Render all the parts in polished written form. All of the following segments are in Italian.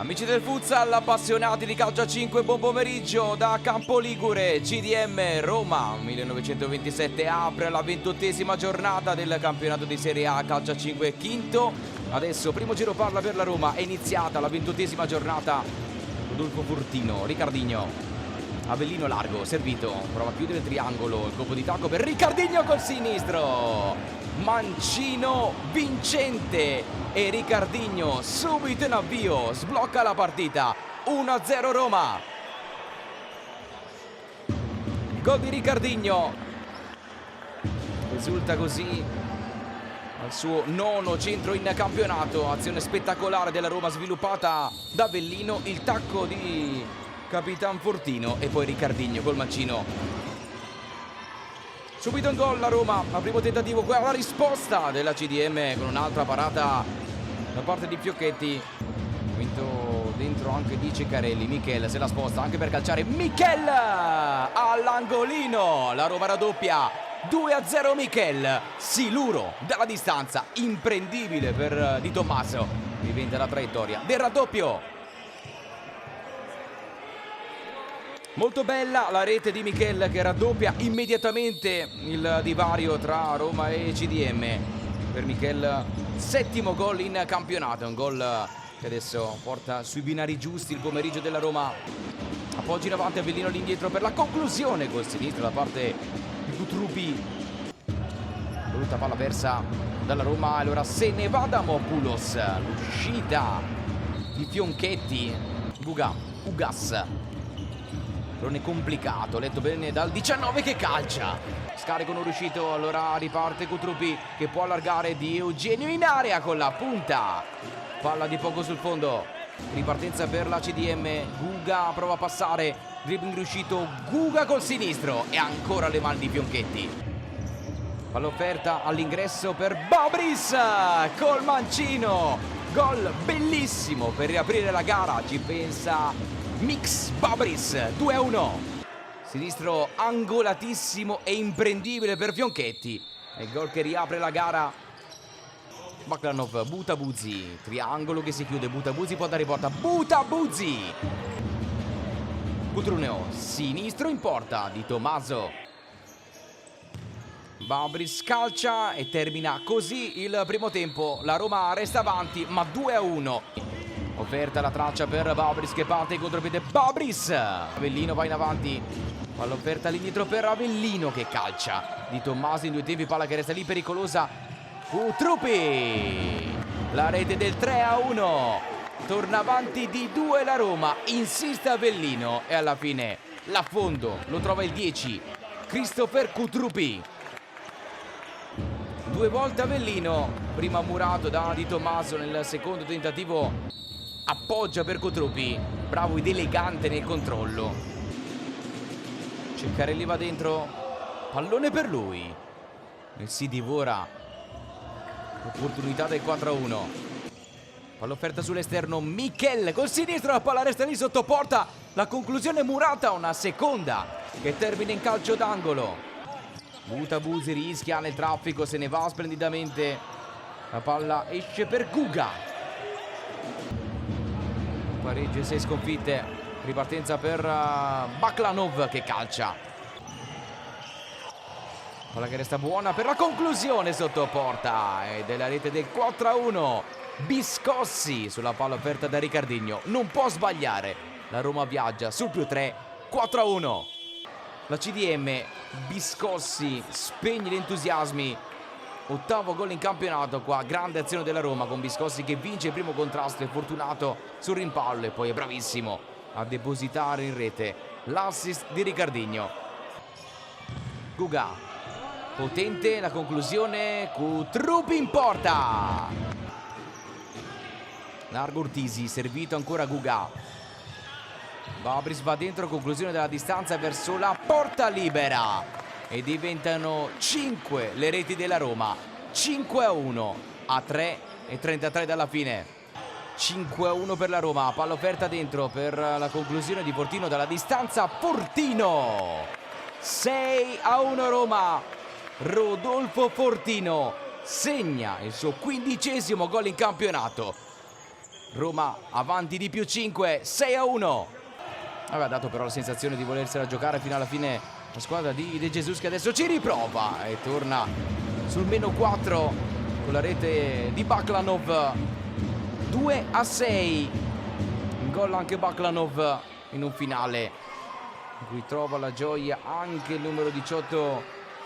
Amici del futsal, appassionati di calcio a 5, buon pomeriggio da Campo Ligure. CDM Roma 1927 apre la 28esima giornata del campionato di Serie A calcio a 5 quinto. Adesso primo giro palla per la Roma, è iniziata la 28esima giornata. Rodolfo Fortino, Ricardinho, Avellino largo, servito, prova a chiudere il triangolo, il colpo di tacco per Ricardinho col sinistro. Mancino vincente e Ricardinho subito in avvio, sblocca la partita. 1-0 Roma. Gol di Ricardinho, risulta così al suo nono centro in campionato. Azione spettacolare della Roma sviluppata da Avellino, il tacco di Capitan Fortino e poi Ricardinho col mancino. Subito in gol la Roma al primo tentativo, qua la risposta della CDM con un'altra parata da parte di Fiocchetti. Vinto dentro anche di Ceccarelli, Michel se la sposta anche per calciare, Michel all'angolino, la Roma raddoppia, 2-0 Michel, siluro dalla distanza, imprendibile per Di Tommaso, diventa la traiettoria del raddoppio. Molto bella la rete di Michel che raddoppia immediatamente il divario tra Roma e CDM. Per Michel, settimo gol in campionato, un gol che adesso porta sui binari giusti il pomeriggio della Roma. Appoggi in avanti, Avellino all'indietro per la conclusione col sinistro da parte di Kutrupi. Brutta palla persa dalla Roma, allora se ne va da Mopulos, l'uscita di Fiocchetti, Ugas. Non è complicato, letto bene dal 19 che calcia. Scarico non riuscito, allora riparte Kutrupi che può allargare di Eugenio in area con la punta. Palla di poco sul fondo. Ripartenza per la CDM. Guga prova a passare. Dribbling riuscito. Guga col sinistro. E ancora le mani di Fiocchetti. Palla offerta all'ingresso per Babris col mancino. Gol bellissimo per riaprire la gara. Ci pensa Mix Babris, 2-1. Sinistro angolatissimo e imprendibile per Fiocchetti. È il gol che riapre la gara. Baklanov, Butabuzzi, triangolo che si chiude, Butabuzzi può dare porta, Butabuzzi. Cutruneo, sinistro in porta di Tommaso. Babris calcia e termina così il primo tempo. La Roma resta avanti ma 2-1. Offerta la traccia per Babris che parte contro piede Babris. Avellino va in avanti. Palla offerta all'indietro per Avellino che calcia. Di Tommaso in due tempi, palla che resta lì pericolosa. Kutrupi. La rete del 3-1. Torna avanti di 2 la Roma. Insiste Avellino e alla fine l'affondo lo trova il 10. Christopher Kutrupi. Due volte Avellino. Prima murato da Di Tommaso nel secondo tentativo. Appoggia per Kutrupi, bravo ed elegante nel controllo. Ceccarelli va dentro, pallone per lui e si divora l'opportunità del 4-1. Palla offerta sull'esterno, Michel col sinistro, la palla resta lì sotto porta. La conclusione murata, una seconda che termina in calcio d'angolo. Butabuzzi rischia nel traffico, se ne va splendidamente. La palla esce per Guga. Pareggio e 6 sconfitte. Ripartenza per Baklanov che calcia. Palla che resta buona per la conclusione sotto porta e della rete del 4-1. Biscossi sulla palla offerta da Ricardinho. Non può sbagliare. La Roma viaggia sul +3. 4-1. La CDM, Biscossi spegne gli entusiasmi. Ottavo gol in campionato qua, grande azione della Roma con Biscossi che vince il primo contrasto, è fortunato sul rimpallo e poi è bravissimo a depositare in rete l'assist di Ricardinho. Guga, potente la conclusione, Kutrupi in porta. Largo Urtisi, servito ancora Guga. Babris va dentro, conclusione della distanza verso la porta libera. E diventano 5 le reti della Roma. 5-1 a 3 e 33 dalla fine. 5-1 per la Roma. Palla offerta dentro per la conclusione di Fortino dalla distanza. Fortino. 6-1 Roma. Rodolfo Fortino segna il suo 15° gol in campionato. Roma avanti di +5, 6-1. Aveva dato però la sensazione di volersela giocare fino alla fine la squadra di De Jesus, che adesso ci riprova e torna sul -4 con la rete di Baklanov. 2-6. In gol anche Baklanov in un finale in cui trova la gioia anche il numero 18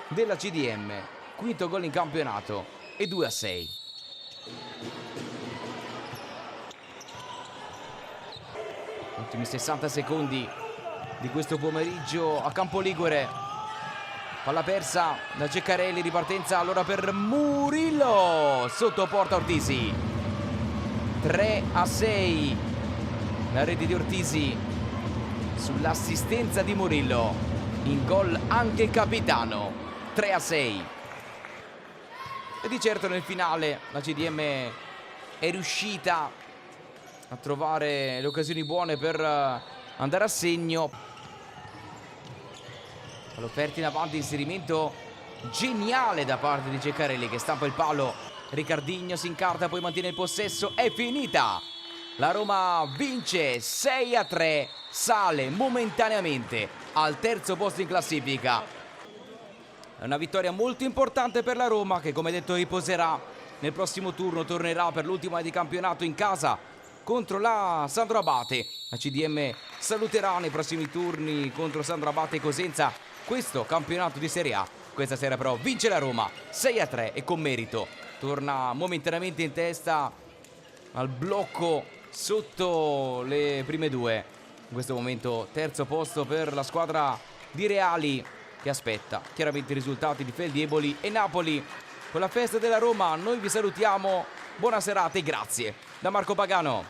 della CDM. Quinto gol in campionato e 2-6. Ultimi 60 secondi di questo pomeriggio a Campoligure. Palla persa da Ceccarelli, ripartenza allora per Murillo, sotto porta Ortisi. 3-6. La rete di Ortisi sull'assistenza di Murillo. In gol anche il capitano. 3-6. E di certo nel finale la CDM è riuscita a trovare le occasioni buone per andare a segno. L'offerta in avanti, inserimento geniale da parte di Ceccarelli che stampa il palo. Ricardinho si incarta, poi mantiene il possesso. È finita! La Roma vince 6-3, sale momentaneamente al terzo posto in classifica. È una vittoria molto importante per la Roma che, come detto, riposerà nel prossimo turno. Tornerà per l'ultima di campionato in casa contro la Sandro Abate. La CDM saluterà nei prossimi turni contro Sandro Abate e Cosenza questo campionato di Serie A. Questa sera però vince la Roma 6-3 e con merito. Torna momentaneamente in testa al blocco sotto le prime due. In questo momento terzo posto per la squadra di Reali, che aspetta chiaramente i risultati di Feldieboli e Napoli. Con la festa della Roma noi vi salutiamo, buona serata e grazie da Marco Pagano.